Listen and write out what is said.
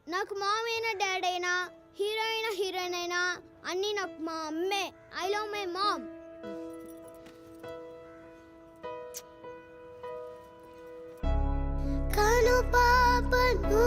నాకు మామ్ అయినా డాడ్ అయినా హీరో అయినా హీరోయిన్ అయినా అన్నీ నాకు మా అమ్మే. I love my mom. కను పాపను